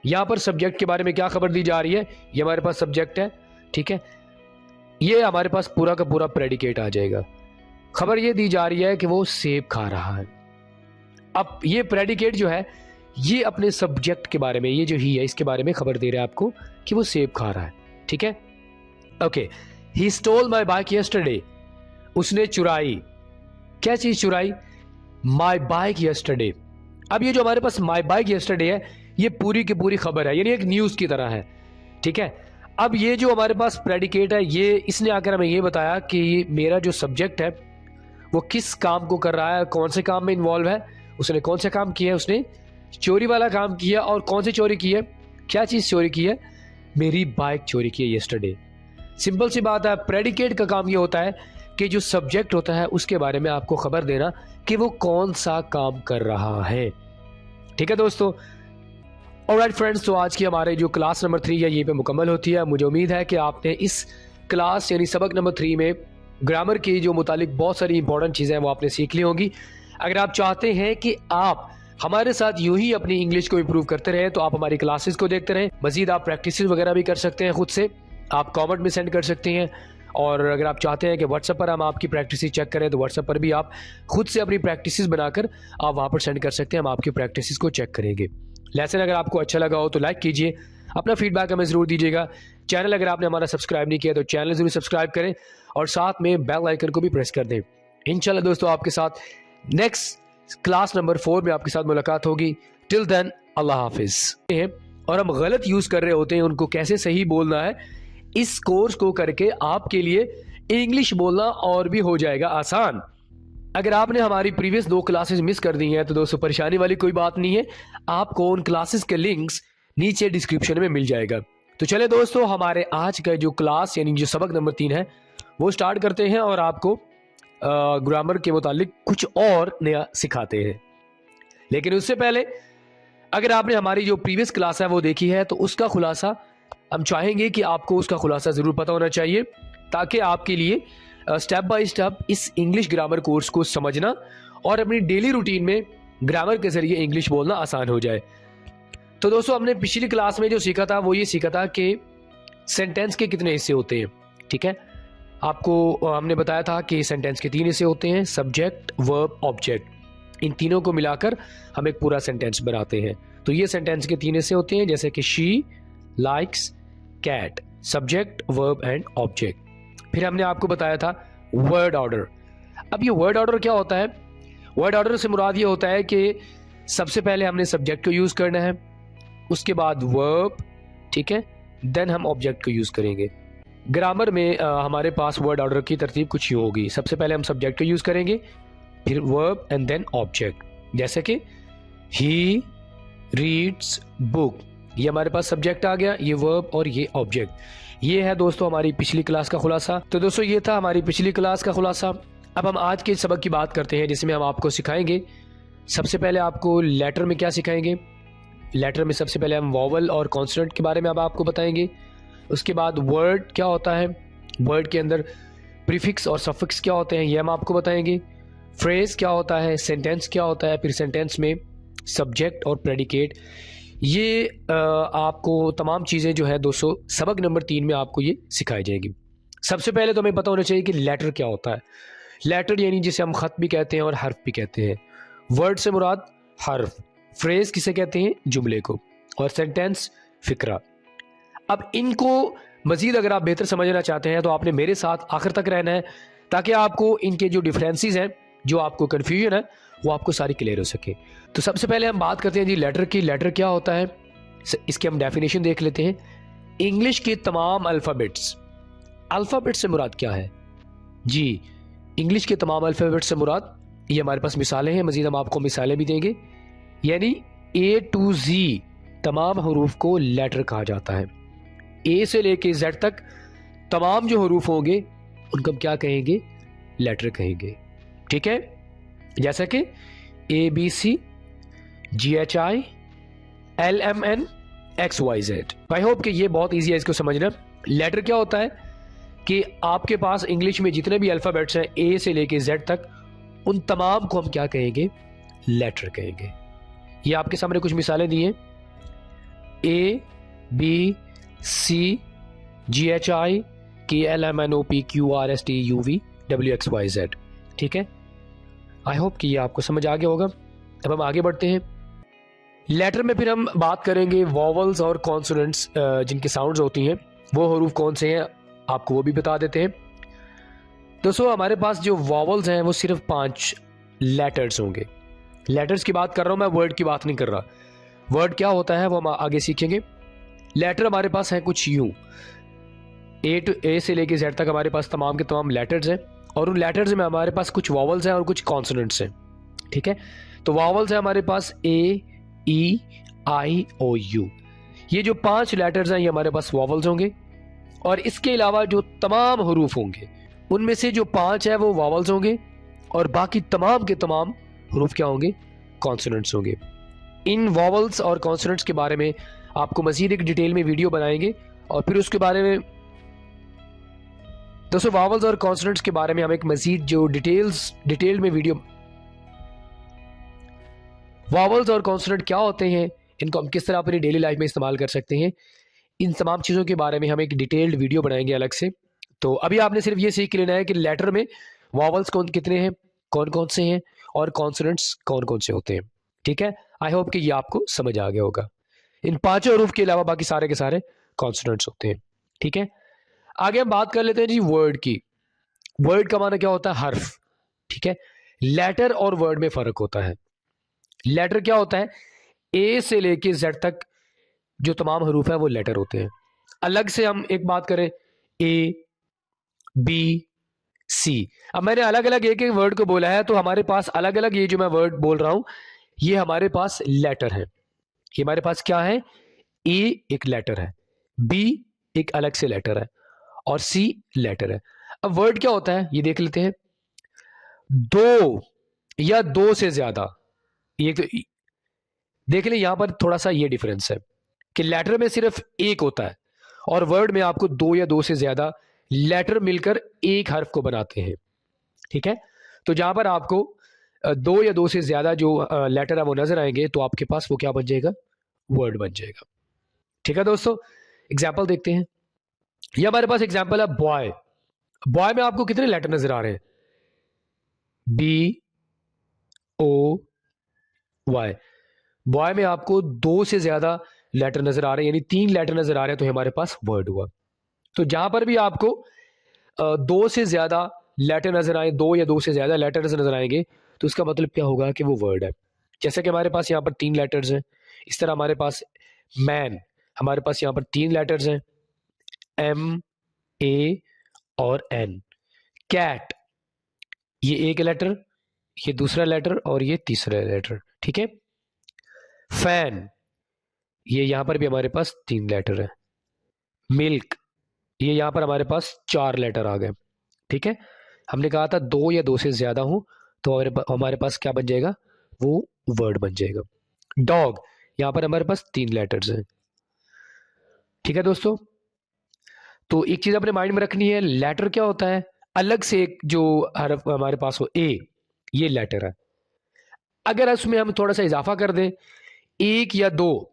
यहाँ पर सब्जेक्ट के बारे में क्या खबर दी जा रही है, ये हमारे पास सब्जेक्ट है, ठीक है। ये हमारे पास पूरा का पूरा प्रेडिकेट आ जाएगा। खबर ये दी जा रही है कि वो सेब खा रहा है। अब ये प्रेडिकेट जो है ये अपने सब्जेक्ट के बारे में, ये जो ही है इसके बारे में खबर दे रहा है आपको कि वो सेब खा रहा है, ठीक है। Okay, he stole my bike yesterday, उसने चुराई। क्या चीज चुराई? My bike yesterday. अब ये जो हमारे पास माई बाइक यस्टरडे है ये पूरी की पूरी खबर है, यानी एक न्यूज की तरह है, ठीक है। अब ये जो हमारे पास प्रेडिकेट है ये इसने आकर हमें ये बताया कि मेरा जो सब्जेक्ट है वो किस काम को कर रहा है, कौन से काम में इन्वॉल्व है, उसने कौन सा काम किया है, उसने चोरी वाला काम किया। और कौन सी चोरी की है, क्या चीज चोरी की है, मेरी बाइक चोरी की है यस्टरडे। सिंपल सी बात है, प्रेडिकेट का काम ये होता है कि जो सब्जेक्ट होता है उसके बारे में आपको खबर देना कि वो कौन सा काम कर रहा है, ठीक है दोस्तों। ऑलराइट फ्रेंड्स, तो आज की हमारे जो क्लास नंबर 3 है ये पे मुकम्मल होती है। मुझे उम्मीद है कि आपने इस क्लास यानी सबक नंबर 3 में ग्रामर की जो मुतालिक बहुत सारी इंपॉर्टेंट चीज़ें हैं वो आपने सीख ली होंगी। अगर आप चाहते हैं कि आप हमारे साथ यूं ही अपनी इंग्लिश को इम्प्रूव करते रहें तो आप हमारी क्लासेस को देखते रहें। मजीद आप प्रैक्टिस वगैरह भी कर सकते हैं, खुद से आप कॉमेंट में सेंड कर सकते हैं। और अगर आप चाहते हैं कि व्हाट्सएप पर हम आपकी प्रैक्टिस चेक करें तो व्हाट्सएप पर भी आप खुद से अपनी प्रैक्टिस बनाकर आप वहाँ पर सेंड कर सकते हैं, हम आपकी प्रैक्टिस को चेक करेंगे। लेसन अगर आपको अच्छा लगा हो तो लाइक कीजिए, अपना फीडबैक हमें ज़रूर दीजिएगा। चैनल अगर आपने हमारा सब्सक्राइब नहीं किया तो चैनल ज़रूर सब्सक्राइब करें और साथ में बेल आइकन को भी प्रेस कर दें। इंशाल्लाह दोस्तों आपके साथ नेक्स्ट क्लास नंबर 4 में आपके साथ मुलाकात होगी। टिल देन अल्लाह हाफिज़। और हम गलत यूज़ कर रहे होते हैं, उनको कैसे सही बोलना है, इस कोर्स को करके आपके लिए इंग्लिश बोलना और भी हो जाएगा आसान। अगर आपने हमारी प्रीवियस 2 क्लासेस मिस कर दी हैं तो दोस्तों परेशानी वाली कोई बात नहीं है, आपको उन क्लासेस के लिंक्स नीचे डिस्क्रिप्शन में मिल जाएगा। तो चले दोस्तों, हमारे आज का जो क्लास यानी जो सबक नंबर 3 है वो स्टार्ट करते हैं और आपको ग्रामर के मुतालिक कुछ और नया सिखाते हैं। लेकिन उससे पहले अगर आपने हमारी जो प्रीवियस क्लास है वो देखी है तो उसका खुलासा हम चाहेंगे कि आपको उसका खुलासा ज़रूर पता होना चाहिए, ताकि आपके लिए स्टेप बाय स्टेप इस इंग्लिश ग्रामर कोर्स को समझना और अपनी डेली रूटीन में ग्रामर के ज़रिए इंग्लिश बोलना आसान हो जाए। तो दोस्तों हमने पिछली क्लास में जो सीखा था वो ये सीखा था कि सेंटेंस के कितने हिस्से होते हैं, ठीक है। आपको हमने बताया था कि सेंटेंस के 3 हिस्से होते हैं, सब्जेक्ट, वर्ब, ऑब्जेक्ट। इन तीनों को मिलाकर हम एक पूरा सेंटेंस बनाते हैं। तो ये सेंटेंस के 3 हिस्से होते हैं, जैसे कि she likes cat, subject, verb and object. फिर हमने आपको बताया था वर्ड ऑर्डर। अब ये वर्ड ऑर्डर क्या होता है? वर्ड ऑर्डर से मुराद ये होता है कि सबसे पहले हमने सब्जेक्ट को यूज़ करना है, उसके बाद वर्ब, ठीक है, देन हम ऑब्जेक्ट को यूज़ करेंगे। ग्रामर में हमारे पास वर्ड ऑर्डर की तरतीब कुछ यूँ होगी, सबसे पहले हम सब्जेक्ट को यूज़ करेंगे, फिर वर्ब एंड देन ऑब्जेक्ट। जैसे कि ही रीड्स बुक, ये हमारे पास सब्जेक्ट आ गया, ये वर्ब और ये ऑब्जेक्ट। ये है दोस्तों हमारी पिछली क्लास का खुलासा। तो दोस्तों ये था हमारी पिछली क्लास का खुलासा। अब हम आज के सबक की बात करते हैं जिसमें हम आपको सिखाएंगे, सबसे पहले आपको लेटर में क्या सिखाएंगे। लेटर में सबसे पहले हम वॉवल और कॉन्सोनेंट के बारे में अब आपको बताएंगे। उसके बाद वर्ड क्या होता है, वर्ड के अंदर प्रीफिक्स और सफिक्स क्या होते हैं ये हम आपको बताएंगे। फ्रेज क्या होता है, सेंटेंस क्या होता है, फिर सेंटेंस में सब्जेक्ट और प्रेडिकेट। ये आपको तमाम चीज़ें जो है दोस्तों सबक नंबर 3 में आपको ये सिखाई जाएगी। सबसे पहले तो हमें पता होना चाहिए कि लेटर क्या होता है। लेटर यानी जिसे हम ख़त भी कहते हैं और हर्फ भी कहते हैं। वर्ड से मुराद हर्फ, फ्रेज किसे कहते हैं, जुमले को, और सेंटेंस फिक्रा। अब इनको मजीद अगर आप बेहतर समझना चाहते हैं तो आपने मेरे साथ आखिर तक रहना है, ताकि आपको इनके जो डिफरेंसेस हैं, जो आपको कन्फ्यूजन है, वो आपको सारी क्लियर हो सके। तो सबसे पहले हम बात करते हैं जी लेटर की। लेटर क्या होता है, इसकी हम डेफिनेशन देख लेते हैं। इंग्लिश के तमाम अल्फ़ाबेट्स, अल्फ़ाबेट से मुराद क्या है जी, इंग्लिश के तमाम अल्फ़ाबेट से मुराद, ये हमारे पास मिसालें हैं, मजीद हम आपको मिसालें भी देंगे। यानी A to Z तमाम हरूफ को लेटर कहा जाता है। ए से लेके जेड तक तमाम जो हरूफ होंगे उनको हम क्या कहेंगे, लेटर कहेंगे। ठीक है, जैसा कि ABC, GHI, LMN, XYZ। I hope कि ये बहुत ईजी है इसको समझना। लेटर क्या होता है कि आपके पास इंग्लिश में जितने भी अल्फ़ाबेट्स हैं ए से लेके जेड तक, उन तमाम को हम क्या कहेंगे, लेटर कहेंगे। ये आपके सामने कुछ मिसालें दी हैं, ABCGHI KLMNOPQRSTUVWXYZ। ठीक है, आई होप कि ये आपको समझ आ गया होगा। अब हम आगे बढ़ते हैं। लेटर में फिर हम बात करेंगे वॉवल्स और कॉन्सोनेंट्स, जिनकी साउंड्स होती हैं, वो हरूफ कौन से हैं आपको वो भी बता देते हैं। दोस्तों हमारे पास जो वॉवल्स हैं वो सिर्फ 5 लेटर्स होंगे। लेटर्स की बात कर रहा हूं मैं, वर्ड की बात नहीं कर रहा। वर्ड क्या होता है वो हम आगे सीखेंगे। लेटर हमारे पास है कुछ यूं, ए से लेके जेड तक हमारे पास तमाम के तमाम लेटर्स हैं, और उन लेटर्स में हमारे पास कुछ वॉवल्स हैं और कुछ कॉन्सोनेंट्स हैं। ठीक है, तो वॉवल्स हैं हमारे पास AEIOU। ये जो 5 लेटर्स हैं ये हमारे पास वॉवल्स होंगे, और इसके अलावा जो तमाम हरूफ होंगे उनमें से जो 5 है वो वॉवल्स होंगे, और बाकी तमाम के तमाम हरूफ क्या होंगे, कॉन्सोनेंट्स होंगे। इन वॉवल्स और कॉन्सोनेंट्स के बारे में आपको मजीद एक डिटेल में वीडियो बनाएंगे, और फिर उसके बारे में दोस्तों वॉवल्स और कॉन्सोनेंट्स के बारे में हम एक मजीद जो डिटेल में वीडियो, वॉवल्स और कॉन्सोनेंट क्या होते हैं, इनको हम किस तरह अपनी डेली लाइफ में इस्तेमाल कर सकते हैं, इन तमाम चीज़ों के बारे में हम एक डिटेल्ड वीडियो बनाएंगे अलग से। तो अभी आपने सिर्फ ये सीख लेना है कि लेटर में वॉवल्स कितने हैं, कौन कौन से हैं, और कॉन्सोनेंट्स कौन कौन से होते हैं। ठीक है, आई होप कि ये आपको समझ आ गया होगा। इन 5 हरूफ के अलावा बाकी सारे के सारे कॉन्सोनेंट्स होते हैं। ठीक है, आगे हम बात कर लेते हैं जी वर्ड की। वर्ड का माना क्या होता है, हर्फ। ठीक है, लेटर और वर्ड में फर्क होता है। लेटर क्या होता है, ए से लेके जेड तक जो तमाम हरूफ है वो लेटर होते हैं। अलग से हम एक बात करें, ABC। अब मैंने अलग अलग एक एक वर्ड को बोला है, तो हमारे पास अलग अलग ये जो मैं वर्ड बोल रहा हूं ये हमारे पास लेटर है। ये हमारे पास क्या है, ए एक लेटर है, बी एक अलग से लेटर है, और सी लेटर है। अब वर्ड क्या होता है ये देख लेते हैं। 2 या 2 से ज्यादा, ये तो देख ले, यहां पर थोड़ा सा ये डिफरेंस है कि लेटर में सिर्फ एक होता है, और वर्ड में आपको 2 या 2 से ज्यादा लेटर मिलकर एक हर्फ को बनाते हैं। ठीक है, तो जहां पर आपको 2 या 2 से ज्यादा जो लेटर है वो नजर आएंगे, तो आपके पास वो क्या बन जाएगा, वर्ड बन जाएगा। ठीक है दोस्तों, एग्जाम्पल देखते हैं। ये हमारे पास एग्जाम्पल है बॉय। बॉय में आपको कितने लेटर नजर आ रहे हैं, BOY। बॉय में आपको 2 से ज्यादा लेटर नजर आ रहे हैं, यानी 3 लेटर नजर आ रहे हैं, तो हमारे पास वर्ड हुआ। तो जहां पर भी आपको 2 से ज्यादा लेटर नजर आए, 2 या 2 से ज्यादा लेटर्स नजर आएंगे, तो उसका मतलब क्या होगा कि वो वर्ड है। जैसे कि हमारे पास यहाँ पर 3 लेटर्स हैं, इस तरह हमारे पास मैन, हमारे पास यहाँ पर 3 लेटर्स हैं, MA और N। कैट, ये एक लेटर, ये दूसरा लेटर, और ये तीसरा लेटर। ठीक है, फैन, ये यहां पर भी हमारे पास 3 लेटर है। मिल्क, ये यहां पर हमारे पास 4 लेटर आ गए। ठीक है, हमने कहा था 2 या 2 से ज्यादा हो तो हमारे पास क्या बन जाएगा, वो वर्ड बन जाएगा। डॉग, यहां पर हमारे पास 3 लेटर्स हैं। ठीक है दोस्तों, तो एक चीज अपने माइंड में रखनी है, लेटर क्या होता है, अलग से एक जो हरफ हमारे पास हो, ए, ये लेटर है। अगर उसमें हम थोड़ा सा इजाफा कर दें, 1 या 2,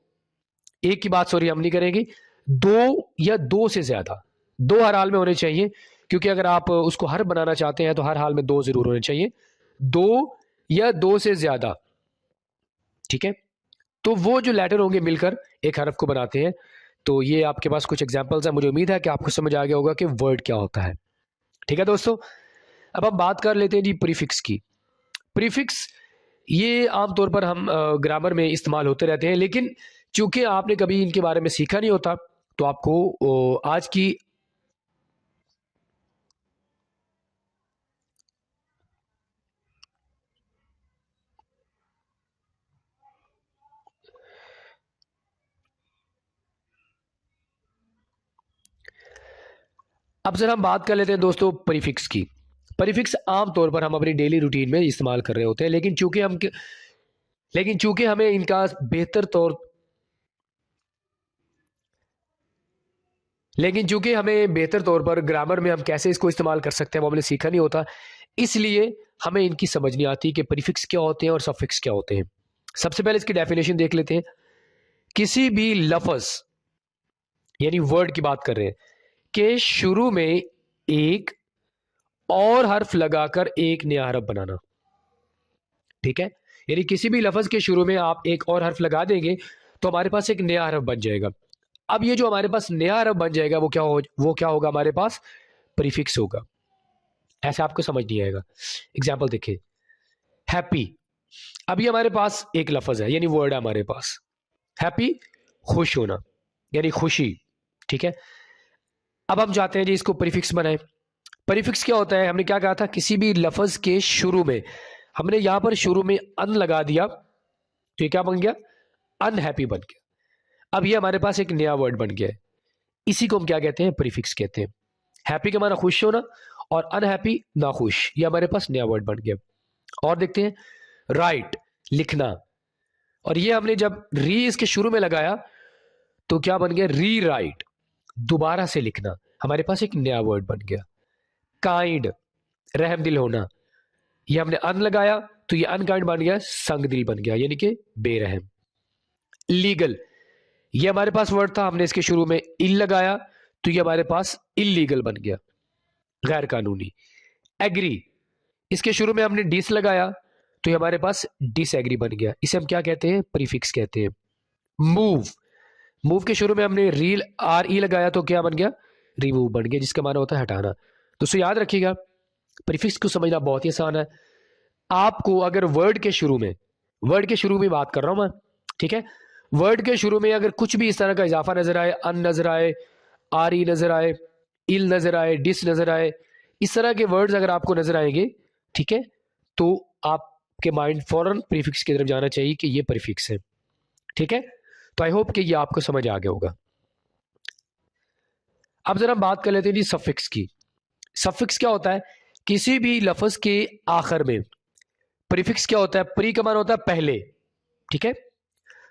एक की बात सॉरी हम नहीं करेंगे, 2 या 2 से ज्यादा, 2 हर हाल में होने चाहिए, क्योंकि अगर आप उसको हर बनाना चाहते हैं तो हर हाल में 2 जरूर होने चाहिए। 2 या 2 से ज्यादा ठीक है, तो वो जो लेटर होंगे मिलकर एक हरफ को बनाते हैं। तो ये आपके पास कुछ एग्जांपल्स हैं, मुझे उम्मीद है कि आपको समझ आ गया होगा कि वर्ड क्या होता है। ठीक है दोस्तों, अब हम बात कर लेते हैं जी प्रीफिक्स की। प्रीफिक्स ये आमतौर पर हम ग्रामर में इस्तेमाल होते रहते हैं, लेकिन चूंकि आपने कभी इनके बारे में सीखा नहीं होता तो आपको आज की अब जरा हम बात कर लेते हैं दोस्तों प्रीफिक्स की। प्रीफिक्स आमतौर पर हम अपनी डेली रूटीन में इस्तेमाल कर रहे होते हैं, लेकिन चूंकि हमें इनका बेहतर तौर लेकिन चूंकि हमें बेहतर तौर पर ग्रामर में हम कैसे इसको इस्तेमाल कर सकते हैं वो हमने सीखा नहीं होता, इसलिए हमें इनकी समझ नहीं आती कि प्रीफिक्स क्या होते हैं और सफिक्स क्या होते हैं। सबसे पहले इसकी डेफिनेशन देख लेते हैं। किसी भी लफ्ज यानी वर्ड की बात कर रहे हैं कि शुरू में एक और हर्फ लगाकर एक नया हर्फ बनाना। ठीक है, यानी किसी भी लफ्ज के शुरू में आप एक और हर्फ लगा देंगे तो हमारे पास एक नया हर्फ बन जाएगा। अब ये जो हमारे पास नया हर्फ बन जाएगा वो क्या होगा हमारे पास प्रीफिक्स होगा। ऐसे आपको समझ नहीं आएगा। एग्जाम्पल देखिए, हैप्पी। अभी हमारे पास एक लफ्ज है यानी वर्ड है हमारे पास हैप्पी, खुश होना यानी खुशी। ठीक है, अब हम चाहते हैं जी इसको प्रीफिक्स बनाएं। प्रीफिक्स क्या होता है, हमने क्या कहा था, किसी भी लफ्ज के शुरू में हमने यहां पर शुरू में अन लगा दिया तो ये क्या बन गया, अनहैप्पी बन गया। अब ये हमारे पास एक नया वर्ड बन गया है, इसी को हम क्या कहते हैं, प्रीफिक्स कहते हैं। हैप्पी का माना खुश होना और अनहैप्पी नाखुश, ये हमारे पास नया वर्ड बन गया। और देखते हैं, राइट लिखना, और ये हमने जब री इसके शुरू में लगाया तो क्या बन गया, री राइट दोबारा से लिखना, हमारे पास एक नया वर्ड बन गया। काइंड रहम दिल होना, ये हमने अन लगाया तो ये अनकाइंड बन गया, संग दिल बन गया यानी कि बेरहम। लीगल, ये हमारे पास वर्ड था, हमने इसके शुरू में इल लगाया तो ये हमारे पास इलीगल बन गया, गैर कानूनी। एग्री, इसके शुरू में हमने डिस लगाया तो ये हमारे पास डिसएग्री बन गया, इसे हम क्या कहते हैं, प्रीफिक्स कहते हैं। मूव, मूव के शुरू में हमने रील आर ई लगाया तो क्या बन गया, रिमूव बन गया, जिसका माना होता है हटाना। दोस्तों याद रखिएगा, प्रीफिक्स को समझना बहुत ही आसान है। आपको अगर वर्ड के शुरू में बात कर रहा हूं मैं, ठीक है, वर्ड के शुरू में अगर कुछ भी इस तरह का इजाफा नजर आए, अन नजर आए, आर ई नजर आए, इल नजर आए, डिस नजर आए, इस तरह के वर्ड्स अगर आपको नजर आएंगे, ठीक है, तो आपके माइंड फौरन प्रीफिक्स की तरफ जाना चाहिए कि ये प्रीफिक्स है। ठीक है, तो आई होप कि ये आपको समझ आ गया होगा। अब जरा हम बात कर लेते हैं जी सफिक्स की। सफिक्स क्या होता है, किसी भी लफ्ज के आखिर में प्रीफिक्स क्या होता है, प्री का मान होता है पहले। ठीक है,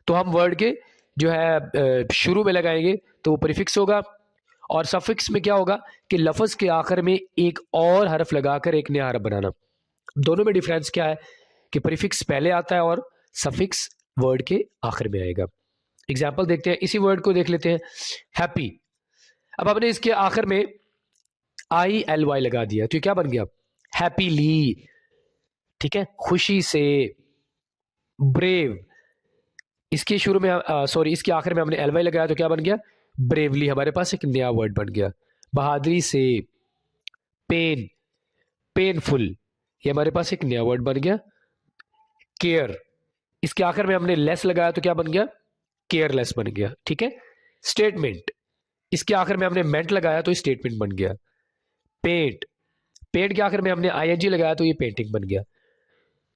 तो हम वर्ड के जो है शुरू में लगाएंगे तो वो प्रीफिक्स होगा, और सफिक्स में क्या होगा कि लफ्ज के आखिर में एक और हर्फ लगाकर एक नया हर्फ बनाना। दोनों में डिफरेंस क्या है कि प्रीफिक्स पहले आता है और सफिक्स वर्ड के आखिर में आएगा। एग्जाम्पल देखते हैं, इसी वर्ड को देख लेते हैं, हैप्पी। अब आपने इसके आखिर में आई एल वाई लगा दिया तो ये क्या बन गया, हैप्पीली। ठीक है, खुशी से। ब्रेव, इसके शुरू में सॉरी इसके आखिर में हमने एल वाई लगाया तो क्या बन गया, ब्रेवली, हमारे पास एक नया वर्ड बन गया। बहादुरी से। पेन, पेनफुल, ये हमारे पास एक नया वर्ड बन गया। केयर, इसके आखिर में हमने लेस लगाया तो क्या बन गया, केयरलेस बन गया। ठीक है, स्टेटमेंट, इसके आखिर में हमने मेंट लगाया तो स्टेटमेंट बन गया। पेंट, पेंट के आखिर में हमने आईएनजी लगाया तो ये पेंटिंग बन गया।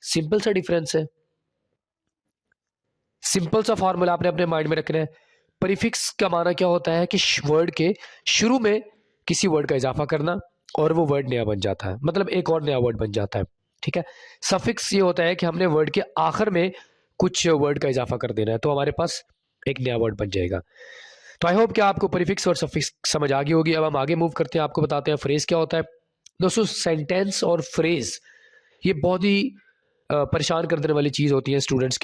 सिंपल सा डिफरेंस है, सिंपल सा फॉर्मूला आपने अपने माइंड में रखना है। प्रीफिक्स का माना क्या होता है कि वर्ड के शुरू में किसी वर्ड का इजाफा करना और वो वर्ड नया बन जाता है, मतलब एक और नया वर्ड बन जाता है। ठीक है, सफिक्स ये होता है कि हमने वर्ड के आखिर में कुछ वर्ड का इजाफा कर देना है तो हमारे पास एक नया वर्ड बन जाएगा। तो आई होप कि आपको प्रीफिक्स और सफिक्स समझ आ गई होगी। अब हम आगे मूव करते हैं, आपको बताते हैं फ्रेज क्या होता है। दोस्तों सेंटेंस और फ्रेज ये बहुत ही परेशान कर देने वाली चीज होती है स्टूडेंट्स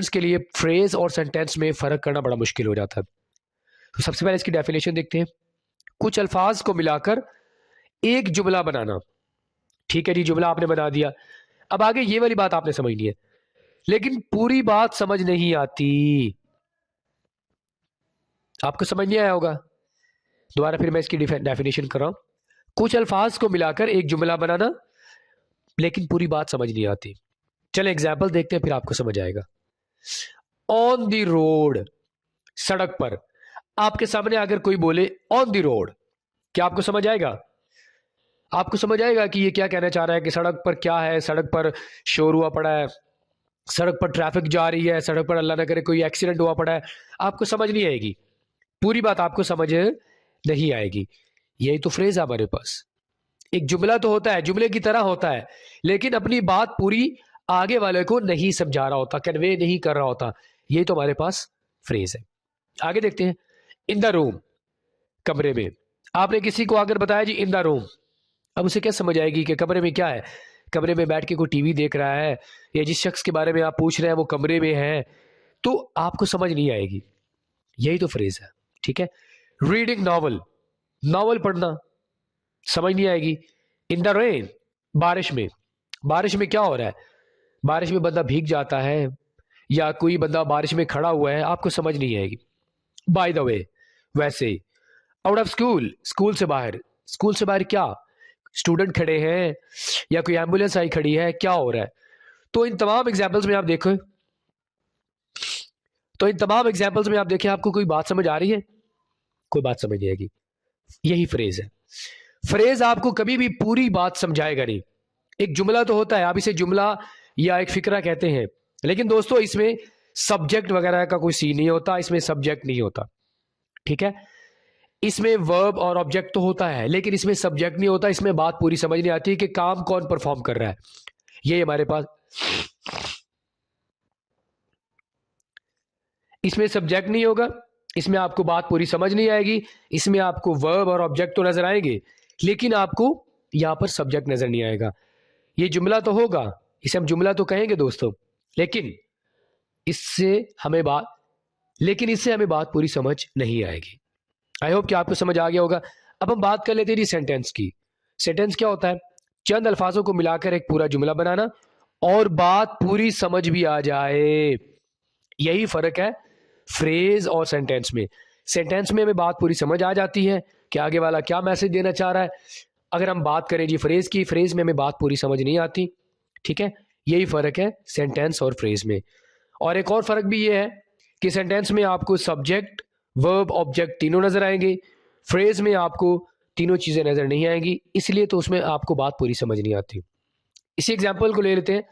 के लिए फ्रेज और सेंटेंस में फर्क करना बड़ा मुश्किल हो जाता है। तो सबसे पहले इसकी डेफिनेशन देखते हैं, कुछ अल्फाज को मिलाकर एक जुमला बनाना। ठीक है जी, जुमला आपने बना दिया। अब आगे ये वाली बात आपने समझनी है, लेकिन पूरी बात समझ नहीं आती। आपको समझ नहीं आया होगा। दोबारा फिर मैं इसकी डेफिनेशन कर रहा हूं। कुछ अल्फाज को मिलाकर एक जुमला बनाना, लेकिन पूरी बात समझ नहीं आती। चले एग्जाम्पल देखते हैं, फिर आपको समझ आएगा। ऑन द रोड, सड़क पर। आपके सामने अगर कोई बोले ऑन द रोड, क्या आपको समझ आएगा? आपको समझ आएगा कि ये क्या कहना चाह रहा है, कि सड़क पर क्या है, सड़क पर शोर हुआ पड़ा है, सड़क पर ट्रैफिक जा रही है, सड़क पर अल्लाह ना करे कोई एक्सीडेंट हुआ पड़ा है। आपको समझ नहीं आएगी, पूरी बात आपको समझ नहीं आएगी। यही तो फ्रेज है हमारे पास। एक जुमला तो होता है, जुमले की तरह होता है, लेकिन अपनी बात पूरी आगे वाले को नहीं समझा रहा होता, कन्वे नहीं कर रहा होता। यही तो हमारे पास फ्रेज है। आगे देखते हैं। इन द रूम, कमरे में। आपने किसी को अगर बताया जी इन द रूम, अब उसे क्या समझ आएगी कि कमरे में क्या है? कमरे में बैठ के कोई टीवी देख रहा है, या जिस शख्स के बारे में आप पूछ रहे हैं वो कमरे में है, तो आपको समझ नहीं आएगी। यही तो फ्रेज है, ठीक है। रीडिंग नॉवल, नॉवल पढ़ना, समझ नहीं आएगी। इन द रेन, बारिश में। बारिश में क्या हो रहा है? बारिश में बंदा भीग जाता है, या कोई बंदा बारिश में खड़ा हुआ है, आपको समझ नहीं आएगी। बाय द वे, वैसे। आउट ऑफ स्कूल, स्कूल से बाहर। स्कूल से बाहर क्या? स्टूडेंट खड़े हैं, या कोई एम्बुलेंस आई खड़ी है, क्या हो रहा है? तो इन तमाम एग्जाम्पल्स में आप देखो, आपको कोई बात समझ आ रही है? कोई बात समझ नहीं आएगी। यही फ्रेज है। फ्रेज आपको कभी भी पूरी बात समझाएगा नहीं। एक जुमला तो होता है, आप इसे जुमला या एक फिक्रा कहते हैं, लेकिन दोस्तों इसमें सब्जेक्ट वगैरह का कोई सीन नहीं होता, इसमें सब्जेक्ट नहीं होता, ठीक है। इसमें वर्ब और ऑब्जेक्ट तो होता है, लेकिन इसमें सब्जेक्ट नहीं होता। इसमें बात पूरी समझ नहीं आती कि काम कौन परफॉर्म कर रहा है। ये हमारे पास, इसमें सब्जेक्ट नहीं होगा, इसमें आपको बात पूरी समझ नहीं आएगी। इसमें आपको वर्ब और ऑब्जेक्ट तो नजर आएंगे, लेकिन आपको यहां पर सब्जेक्ट नजर नहीं आएगा। ये जुमला तो होगा, इसे हम जुमला तो कहेंगे दोस्तों, लेकिन इससे हमें बात पूरी समझ नहीं आएगी। आई होप कि आपको समझ आ गया होगा। अब हम बात कर लेते हैं जी सेंटेंस की। सेंटेंस क्या होता है? चंद अल्फाजों को मिलाकर एक पूरा जुमला बनाना, और बात पूरी समझ भी आ जाए। यही फर्क है फ्रेज और सेंटेंस में। सेंटेंस में हमें बात पूरी समझ आ जाती है कि आगे वाला क्या मैसेज देना चाह रहा है। अगर हम बात करें जी फ्रेज की, फ्रेज में हमें बात पूरी समझ नहीं आती, ठीक है। यही फर्क है सेंटेंस और फ्रेज में। और एक और फर्क भी ये है कि सेंटेंस में आपको सब्जेक्ट, वर्ब, ऑब्जेक्ट तीनों नजर आएंगे। फ्रेज में आपको तीनों चीजें नजर नहीं आएंगी, इसलिए तो उसमें आपको बात पूरी समझ नहीं आती। इसी एग्जाम्पल को ले लेते हैं।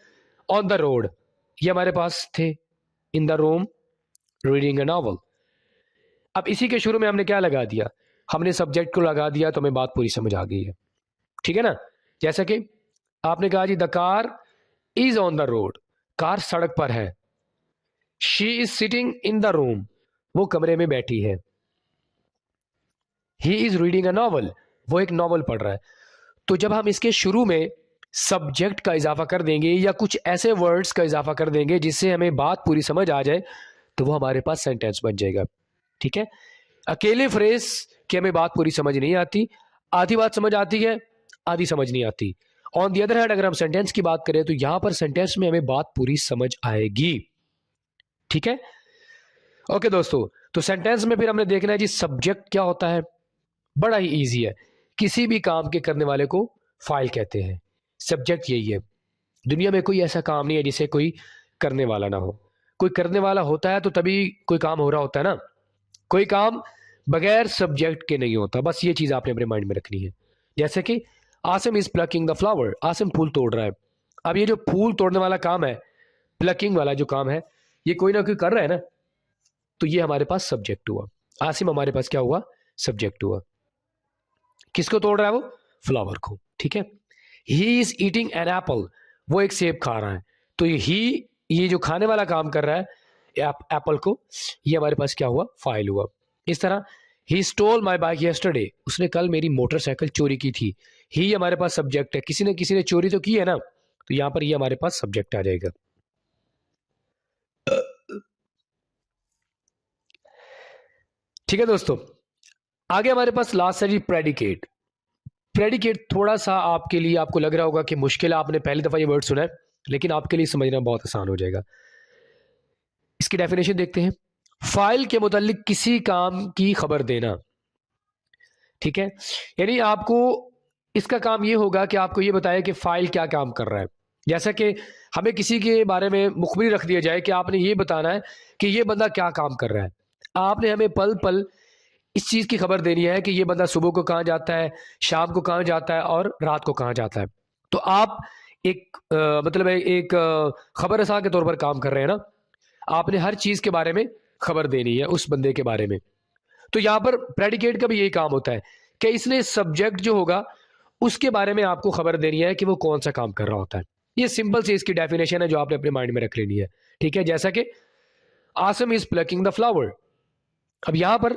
ऑन द रोड, ये हमारे पास थे। इन the room, reading a novel. अब इसी के शुरू में हमने क्या लगा दिया? हमने सब्जेक्ट को लगा दिया, तो हमें बात पूरी समझ आ गई है, ठीक है ना। जैसा कि आपने कहा जी the car is on the road, car सड़क पर है। She is sitting in the room, वो कमरे में बैठी है। He is reading a novel, वो एक नॉवल पढ़ रहा है। तो जब हम इसके शुरू में सब्जेक्ट का इजाफा कर देंगे, या कुछ ऐसे वर्ड्स का इजाफा कर देंगे जिससे हमें बात पूरी समझ आ जाए, तो वो हमारे पास सेंटेंस बन जाएगा, ठीक है। अकेले फ्रेज की हमें बात पूरी समझ नहीं आती, आधी बात समझ आती है, आधी समझ नहीं आती। ऑन दी अदर हैंड अगर हम सेंटेंस की बात करें, तो यहां पर सेंटेंस में हमें बात पूरी समझ आएगी, ठीक है। ओके दोस्तों, तो सेंटेंस में फिर हमने देखना है जी सब्जेक्ट क्या होता है। बड़ा ही इजी है। किसी भी काम के करने वाले को फाइल कहते हैं। सब्जेक्ट यही है। दुनिया में कोई ऐसा काम नहीं है जिसे कोई करने वाला ना हो। कोई करने वाला होता है तो तभी कोई काम हो रहा होता है ना। कोई काम बगैर सब्जेक्ट के नहीं होता। बस ये चीज आपने अपने माइंड में रखनी है। जैसे कि Asim is plucking the flower, Asim फूल तोड़ रहा है। अब ये जो फूल तोड़ने वाला काम है, प्लकिंग वाला जो काम है, ये कोई ना कोई कर रहा है ना, तो ये हमारे पास सब्जेक्ट हुआ। आसिम हमारे पास क्या हुआ? सब्जेक्ट हुआ। किसको तोड़ रहा है? वो फ्लावर को, ठीक है। He is eating an apple, वो एक सेब खा रहा है। तो ये जो खाने वाला काम कर रहा है एप्पल को, ये हमारे पास क्या हुआ? फाइल हुआ। इस तरह he stole my bike yesterday, उसने कल मेरी मोटरसाइकिल चोरी की थी। ही हमारे पास सब्जेक्ट है, किसी ने चोरी तो की है ना, तो यहां पर ये हमारे पास सब्जेक्ट आ जाएगा। ठीक है दोस्तों, आगे हमारे पास लास्ट है जी प्रेडिकेट। प्रेडिकेट थोड़ा सा आपके लिए, आपको लग रहा होगा कि मुश्किल है, आपने पहली दफा ये वर्ड सुना है, लेकिन आपके लिए समझना बहुत आसान हो जाएगा। इसकी डेफिनेशन देखते हैं। फाइल के मुतालिक किसी काम की खबर देना, ठीक है। यानी आपको इसका काम ये होगा कि आपको ये बताए कि फाइल क्या काम कर रहा है। जैसा कि हमें किसी के बारे में मुखबिर रख दिया जाए कि आपने ये बताना है कि ये बंदा क्या काम कर रहा है। आपने हमें पल पल इस चीज़ की खबर देनी है कि ये बंदा सुबह को कहाँ जाता है, शाम को कहाँ जाता है और रात को कहाँ जाता है। तो आप एक मतलब एक खबर रसा के तौर पर काम कर रहे हैं ना। आपने हर चीज़ के बारे में खबर देनी है उस बंदे के बारे में। तो यहाँ पर प्रेडिकेट का भी यही काम होता है कि इसने सब्जेक्ट जो होगा उसके बारे में आपको खबर देनी है कि वो कौन सा काम कर रहा होता है। ये सिंपल सी इसकी डेफिनेशन है जो आपने अपने माइंड में रख लेनी है, ठीक है। जैसा कि आसम इज प्लकिंग द फ्लावर। अब यहाँ पर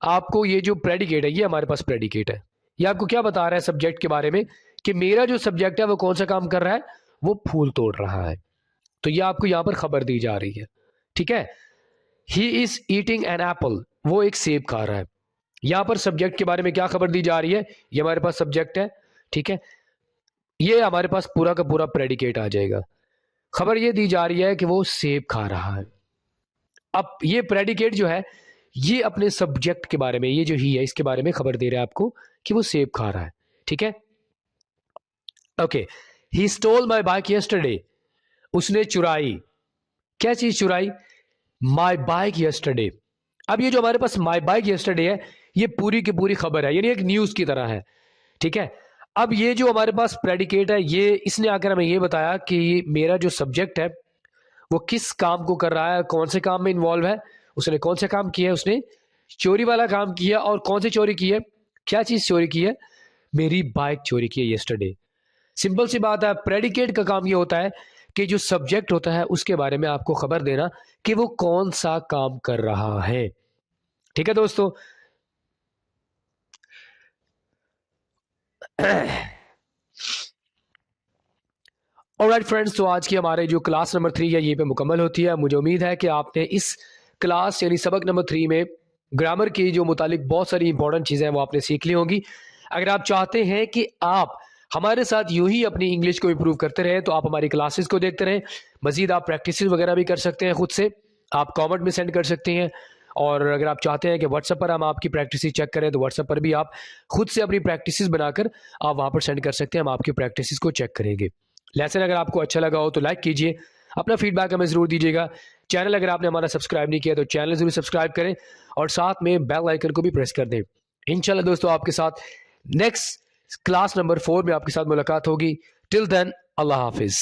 आपको ये जो प्रेडिकेट है, ये हमारे पास प्रेडिकेट है, ये आपको क्या बता रहा है सब्जेक्ट के बारे में कि मेरा जो सब्जेक्ट है वो कौन सा काम कर रहा है, वो फूल तोड़ रहा है। तो ये आपको यहाँ पर खबर दी जा रही है, ठीक है। He is eating an apple, वो एक सेब खा रहा है। यहां पर सब्जेक्ट के बारे में क्या खबर दी जा रही है, ये हमारे पास सब्जेक्ट है, ठीक है। ये हमारे पास पूरा का पूरा प्रेडिकेट आ जाएगा। खबर ये दी जा रही है कि वो सेब खा रहा है। अब ये प्रेडिकेट जो है ये अपने सब्जेक्ट के बारे में, ये जो ही है इसके बारे में खबर दे रहा है आपको कि वो सेब खा रहा है, ठीक है। Okay, he stole my bike yesterday, उसने चुराई। क्या चीज चुराई? My bike yesterday. अब ये जो हमारे पास माई बाइक यस्टरडे है, ये पूरी की पूरी खबर है, यानी एक न्यूज की तरह है, ठीक है। अब ये जो हमारे पास प्रेडिकेट है, ये इसने आकर हमें ये बताया कि मेरा जो सब्जेक्ट है वो किस काम को कर रहा है, कौन से काम में इन्वॉल्व है, उसने कौन से काम किया है, उसने चोरी वाला काम किया। और कौन सी चोरी की है, क्या चीज चोरी की है? मेरी बाइक चोरी की है यस्टरडे। सिंपल सी बात है, प्रेडिकेट का काम ये होता है कि जो सब्जेक्ट होता है उसके बारे में आपको खबर देना कि वो कौन सा काम कर रहा है, ठीक है दोस्तों। ऑलराइट फ्रेंड्स, तो आज की हमारे जो क्लास नंबर 3 है ये पे मुकम्मल होती है। मुझे उम्मीद है कि आपने इस क्लास यानी सबक नंबर 3 में ग्रामर की जो मुतालिक बहुत सारी इंपॉर्टेंट चीज़ें हैं वो आपने सीख ली होंगी। अगर आप चाहते हैं कि आप हमारे साथ यूं ही अपनी इंग्लिश को इम्प्रूव करते रहें तो आप हमारी क्लासेस को देखते रहें। मजीद आप प्रैक्टिस वगैरह भी कर सकते हैं, खुद से आप कॉमेंट में सेंड कर सकते हैं। और अगर आप चाहते हैं कि व्हाट्सएप पर हम आपकी प्रैक्टिस चेक करें तो व्हाट्सएप पर भी आप खुद से अपनी प्रैक्टिस बनाकर आप वहाँ पर सेंड कर सकते हैं, हम आपकी प्रैक्टिस को चेक करेंगे। लेसन अगर आपको अच्छा लगा हो तो लाइक कीजिए, अपना फीडबैक हमें ज़रूर दीजिएगा। चैनल अगर आपने हमारा सब्सक्राइब नहीं किया तो चैनल ज़रूर सब्सक्राइब करें और साथ में बेल आइकन को भी प्रेस कर दें। इंशाल्लाह दोस्तों आपके साथ नेक्स्ट क्लास नंबर 4 में आपके साथ मुलाकात होगी। टिल देन, अल्लाह हाफिज़।